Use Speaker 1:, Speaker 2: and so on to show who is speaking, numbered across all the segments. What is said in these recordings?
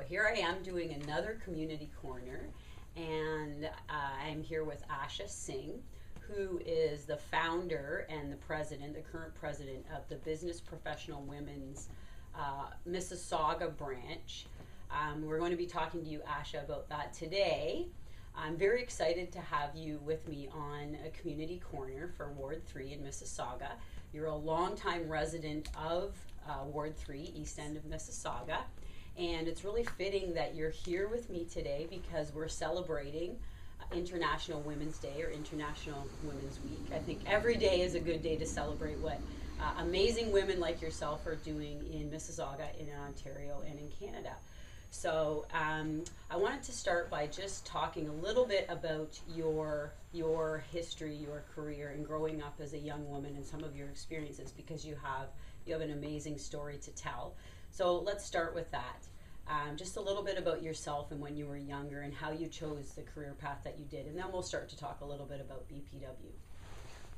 Speaker 1: here I am doing another community corner, and I'm here with Asha Singh, who is the founder and the president, the current president of the Business Professional Women's Mississauga branch. We're going to be talking to you, Asha, about that today. I'm very excited to have you with me on a community corner for Ward 3 in Mississauga. You're a longtime resident of Ward 3, East End of Mississauga, and it's really fitting that you're here with me today because we're celebrating International Women's Day or International Women's Week. I think every day is a good day to celebrate what amazing women like yourself are doing in Mississauga, in Ontario, and in Canada. So I wanted to start by just talking a little bit about your history, your career, and growing up as a young woman and some of your experiences, because you have an amazing story to tell. So let's start with that. Just a little bit about yourself and when you were younger and how you chose the career path that you did, and then we'll start to talk a little bit about BPW.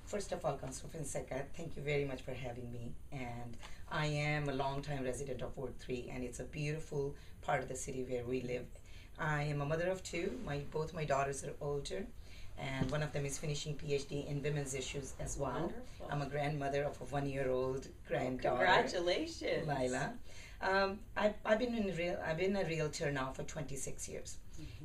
Speaker 2: First of all, Councillor Fonseca, thank you very much for having me. And I am a long-time resident of Ward 3, and it's a beautiful part of the city where we live. I am a mother of two. Both my daughters are older, and one of them is finishing PhD in women's issues as well.
Speaker 1: Wonderful.
Speaker 2: I'm a grandmother of a 1-year-old granddaughter.
Speaker 1: Congratulations,
Speaker 2: Lila. I've been a realtor now for 26 years,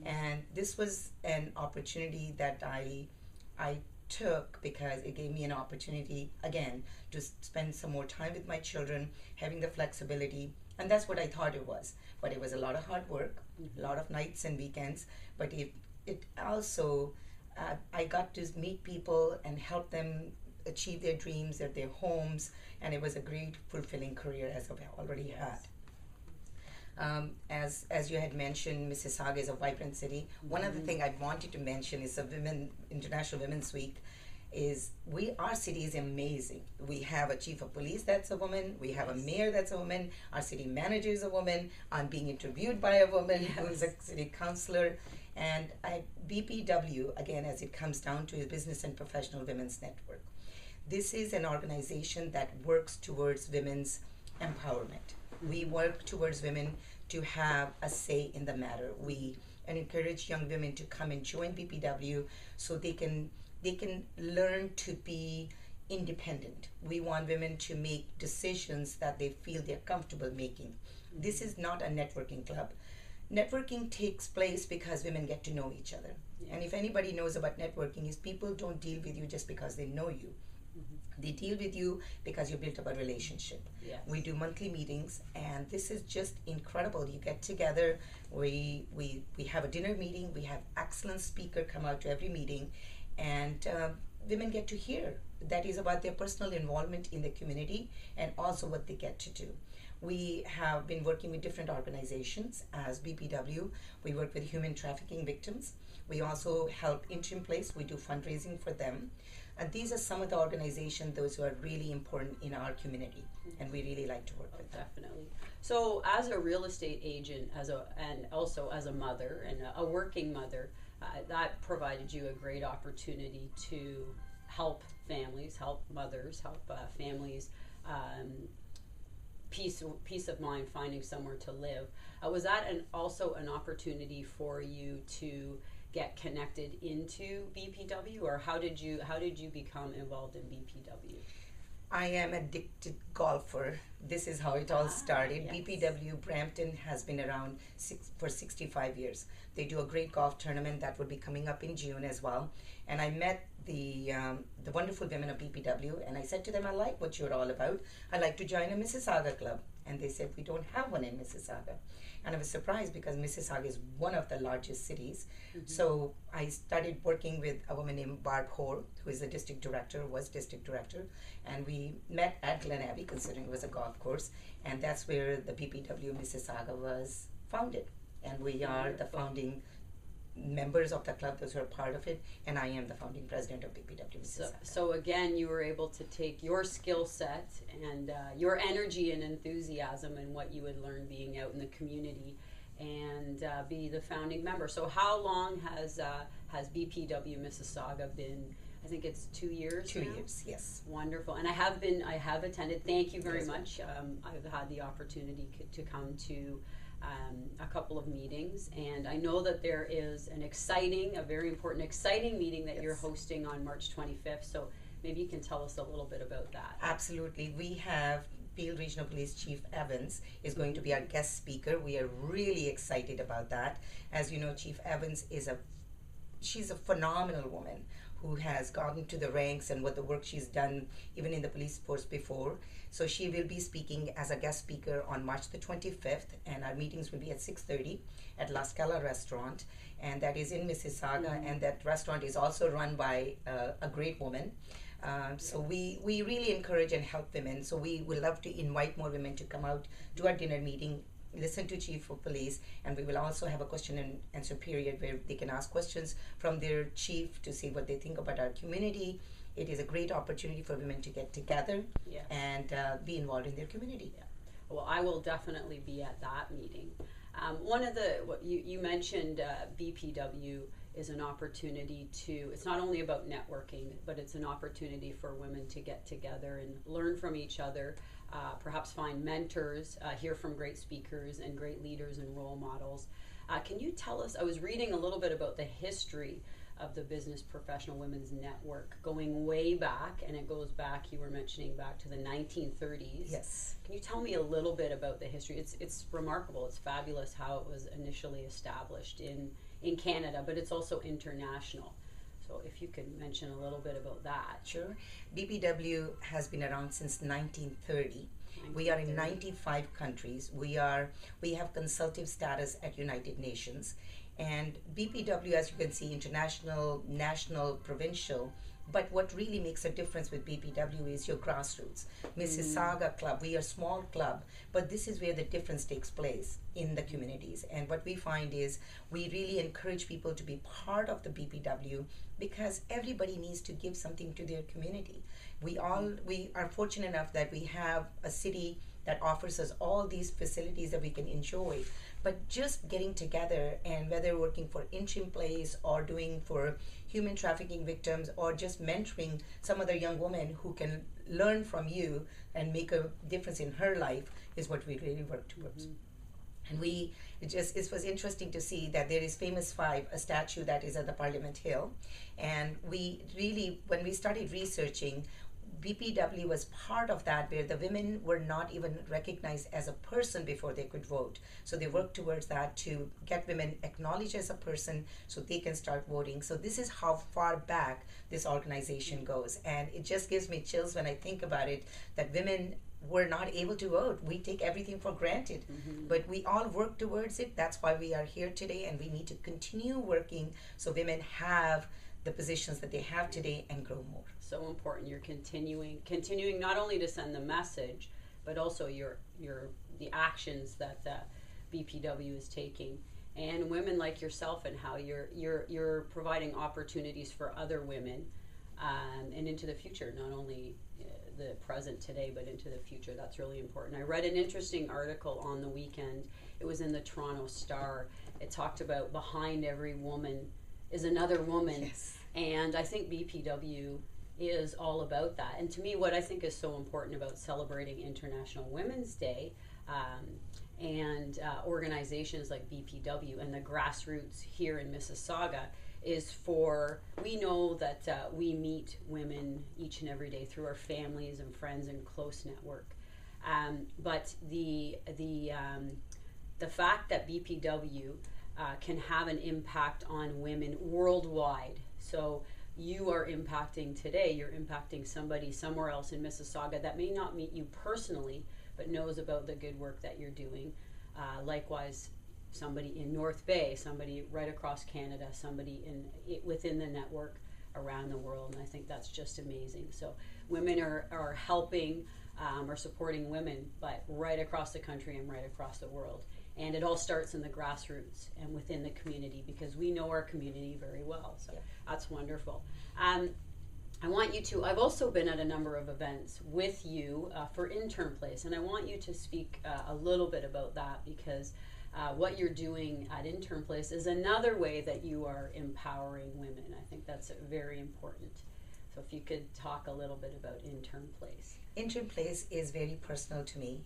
Speaker 2: and this was an opportunity that I took because it gave me an opportunity again to spend some more time with my children, having the flexibility, and that's what I thought it was. But it was a lot of hard work, a lot of nights and weekends. But it also I got to meet people and help them achieve their dreams at their homes, and it was a great fulfilling career as I've already had. As you had mentioned, Mississauga is a vibrant city. One other thing I wanted to mention is International Women's Week. Our city is amazing. We have a chief of police that's a woman. We have a mayor that's a woman. Our city manager is a woman. I'm being interviewed by a woman who is a city councillor. And BPW, again, as it comes down to, is Business and Professional Women's Network. This is an organization that works towards women's empowerment. We work towards women to have a say in the matter. We encourage young women to come and join BPW so they can learn to be independent. We want women to make decisions that they feel they're comfortable making. This is not a networking club. Networking takes place because women get to know each other. Yes. And if anybody knows about networking, is people don't deal with you just because they know you. They deal with you because you built up a relationship.
Speaker 1: Yes.
Speaker 2: We do monthly meetings, and this is just incredible. You get together, we have a dinner meeting, we have excellent speaker come out to every meeting, and women get to hear. That is about their personal involvement in the community and also what they get to do. We have been working with different organizations as BPW. We work with human trafficking victims. We also help Interim Place. We do fundraising for them. And these are some of the organizations, those who are really important in our community, and we really like to work with them.
Speaker 1: Definitely. So as a real estate agent, and also as a mother and a working mother, that provided you a great opportunity to help families, help mothers, help families, peace of mind, finding somewhere to live. Was that also an opportunity for you to get connected into BPW, or how did you become involved in BPW?
Speaker 2: I am an addicted golfer. This is how it all started.
Speaker 1: Yes.
Speaker 2: BPW Brampton has been around for 65 years. They do a great golf tournament that will be coming up in June as well. And I met the wonderful women of BPW, and I said to them, I like what you're all about. I'd like to join a Mississauga club. And they said, we don't have one in Mississauga. And I was surprised because Mississauga is one of the largest cities. So I started working with a woman named Barb Hoare, who is the district director, and we met at Glen Abbey, considering it was a golf course, and that's where the BPW Mississauga was founded. And we are the founding members of the club, those who are part of it, and I am the founding president of BPW Mississauga.
Speaker 1: So again, you were able to take your skill set and your energy and enthusiasm and what you had learned being out in the community and be the founding member. So how long has BPW Mississauga been? I think it's 2 years.
Speaker 2: 2
Speaker 1: now?
Speaker 2: years, yes.
Speaker 1: Wonderful. And I have attended. Thank you very much. I've had the opportunity to come to a couple of meetings, and I know that there is a very important, exciting meeting that you're hosting on March 25th. So maybe you can tell us a little bit about that.
Speaker 2: Absolutely. We have Peel Regional Police Chief Evans is going to be our guest speaker. We are really excited about that. As you know, Chief Evans she's a phenomenal woman who has gotten to the ranks and what the work she's done even in the police force before. So she will be speaking as a guest speaker on March the 25th, and our meetings will be at 6:30 at La Scala Restaurant, and that is in Mississauga, and that restaurant is also run by a great woman. So we really encourage and help women. So we would love to invite more women to come out to our dinner meeting, listen to Chief of Police, and we will also have a question and answer period where they can ask questions from their chief to see what they think about our community. It is a great opportunity for women to get together and be involved in their community.
Speaker 1: Yeah. Well, I will definitely be at that meeting. What you mentioned, BPW is an opportunity it's not only about networking, but it's an opportunity for women to get together and learn from each other, perhaps find mentors, hear from great speakers and great leaders and role models. Can you tell us, I was reading a little bit about the history of the Business Professional Women's Network going way back, and it goes back, you were mentioning, back to the 1930s.
Speaker 2: Yes.
Speaker 1: Can you tell me a little bit about the history? It's remarkable, it's fabulous how it was initially established in Canada, but it's also international. So if you could mention a little bit about that.
Speaker 2: Sure. BPW has been around since 1930. We are in 95 countries. We have consultative status at United Nations. And BPW, as you can see, international, national, provincial. But what really makes a difference with BPW is your grassroots. Mississauga Club, we are a small club, but this is where the difference takes place in the communities. And what we find is we really encourage people to be part of the BPW because everybody needs to give something to their community. We are fortunate enough that we have a city that offers us all these facilities that we can enjoy. But just getting together, and whether working for interim place or doing for human trafficking victims or just mentoring some other young woman who can learn from you and make a difference in her life is what we really work towards. And it was interesting to see that there is Famous Five, a statue that is at the Parliament Hill. And we really, when we started researching, BPW was part of that, where the women were not even recognized as a person before they could vote. So they worked towards that to get women acknowledged as a person so they can start voting. So this is how far back this organization goes. And it just gives me chills when I think about it, that women were not able to vote. We take everything for granted, but we all work towards it. That's why we are here today, and we need to continue working so women have the positions that they have today and grow more.
Speaker 1: So important. You're continuing not only to send the message, but also the actions that the BPW is taking, and women like yourself, and how you're providing opportunities for other women, and into the future, not only the present today, but into the future. That's really important. I read an interesting article on the weekend. It was in the Toronto Star. It talked about behind every woman is another woman.
Speaker 2: Yes.
Speaker 1: And I think BPW is all about that. And to me, what I think is so important about celebrating International Women's Day, and organizations like BPW and the grassroots here in Mississauga, is we know that we meet women each and every day through our families and friends and close network. But the fact that BPW can have an impact on women worldwide. So you are impacting today, you're impacting somebody somewhere else in Mississauga that may not meet you personally, but knows about the good work that you're doing. Likewise, somebody in North Bay, somebody right across Canada, somebody within the network around the world, and I think that's just amazing. So women are helping, or supporting women, but right across the country and right across the world. And it all starts in the grassroots and within the community, because we know our community very well. So that's wonderful. I want you to, I've also been at a number of events with you for Intern Place, and I want you to speak a little bit about that, because what you're doing at Intern Place is another way that you are empowering women. I think that's very important. So if you could talk a little bit about Intern Place.
Speaker 2: Intern Place is very personal to me.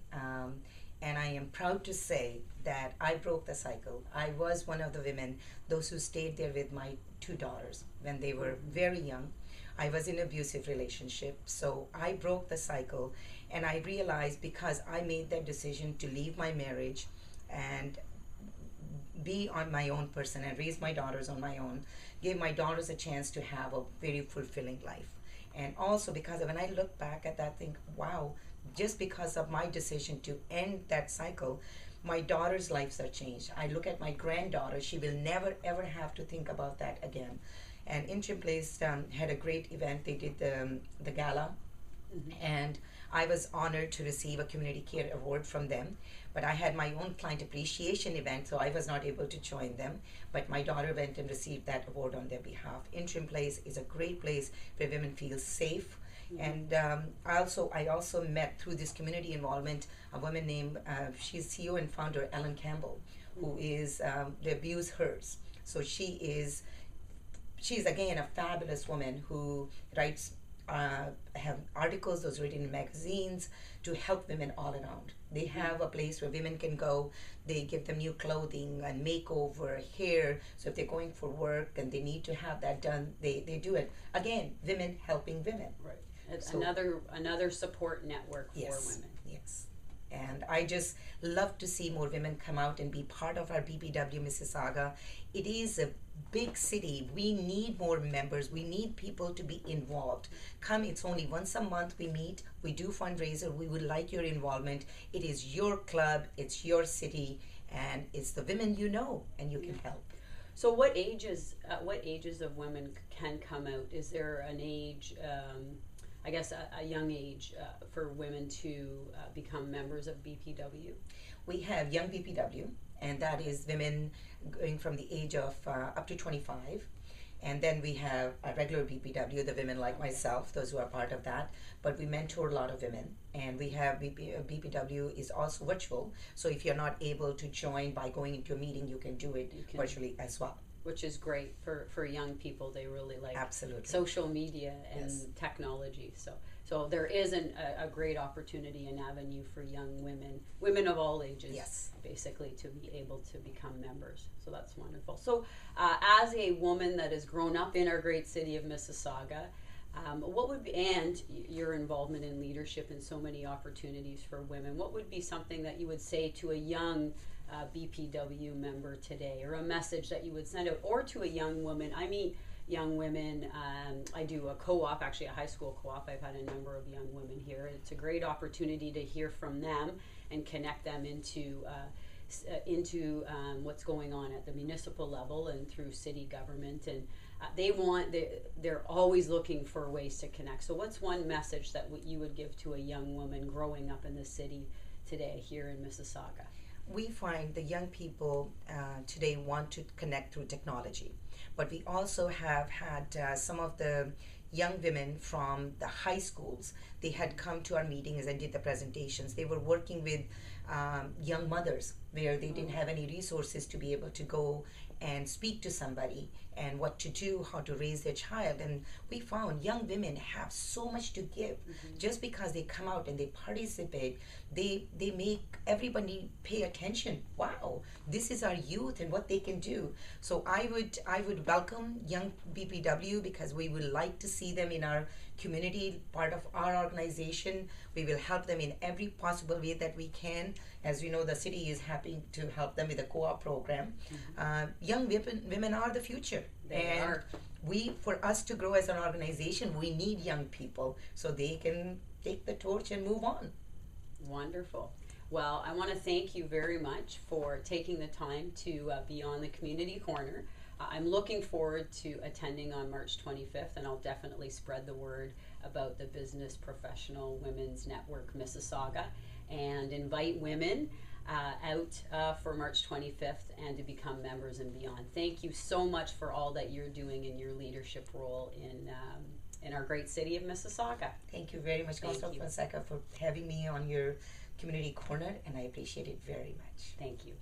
Speaker 2: And I am proud to say that I broke the cycle. I was one of the women, those who stayed there with my two daughters when they were very young. I was in an abusive relationship, so I broke the cycle, and I realized because I made that decision to leave my marriage and be on my own person and raise my daughters on my own, gave my daughters a chance to have a very fulfilling life. And also because when I look back at that, think, wow, just because of my decision to end that cycle, my daughter's lives are changed. I look at my granddaughter, she will never ever have to think about that again. And Interim Place had a great event. They did the gala, and I was honored to receive a community care award from them. But I had my own client appreciation event, so I was not able to join them. But my daughter went and received that award on their behalf. Interim Place is a great place where women feel safe. And I also met through this community involvement a woman named, she's CEO and founder, Ellen Campbell, who is the Abuse Hers. So she's again a fabulous woman who writes, have articles, those written in magazines to help women all around. They have a place where women can go. They give them new clothing and makeover, hair. So if they're going for work and they need to have that done, they do it. Again, women helping women.
Speaker 1: Right. It's another support network for women.
Speaker 2: Yes. And I just love to see more women come out and be part of our BPW Mississauga. It is a big city. We need more members. We need people to be involved. Come, it's only once a month we meet. We do fundraiser. We would like your involvement. It is your club. It's your city. And it's the women you know, and you can help.
Speaker 1: So what ages of women can come out? Is there an age, I guess a young age for women to become members of BPW?
Speaker 2: We have young BPW, and that is women going from the age of up to 25. And then we have a regular BPW, the women like myself, those who are part of that. But we mentor a lot of women. And we have BPW is also virtual. So if you're not able to join by going into a meeting, you can do it virtually as well.
Speaker 1: Which is great for young people. They really like
Speaker 2: absolutely
Speaker 1: social media and technology. So there is a great opportunity and avenue for young women of all ages, basically, to be able to become members. So that's wonderful. So as a woman that has grown up in our great city of Mississauga, what would be, and your involvement in leadership and so many opportunities for women, what would be something that you would say to a young BPW member today, or a message that you would send out, or to a young woman? I meet young women. I do a co-op, actually a high school co-op. I've had a number of young women here. It's a great opportunity to hear from them and connect them into what's going on at the municipal level and through city government. And they're always looking for ways to connect. So what's one message that you would give to a young woman growing up in the city today here in Mississauga?
Speaker 2: We find the young people today want to connect through technology, but we also have had some of the young women from the high schools. They had come to our meetings and did the presentations. They were working with young mothers where they didn't have any resources to be able to go and speak to somebody and what to do, how to raise their child. And we found young women have so much to give. Just because they come out and they participate, they make everybody pay attention. Wow, this is our youth and what they can do. So I would welcome young BPW, because we would like to see them in our community, part of our organization. We will help them in every possible way that we can. As you know, the city is happy to help them with the co-op program. Young women are the future.
Speaker 1: They are.
Speaker 2: For us to grow as an organization, we need young people so they can take the torch and move on.
Speaker 1: Wonderful. Well, I want to thank you very much for taking the time to be on the Community Corner. I'm looking forward to attending on March 25th, and I'll definitely spread the word about the Business Professional Women's Network Mississauga and invite women out for March 25th and to become members and beyond. Thank you so much for all that you're doing in your leadership role in our great city of Mississauga.
Speaker 2: Thank you very much, Councilor Fonseca, for having me on your Community Corner, and I appreciate it very much.
Speaker 1: Thank you.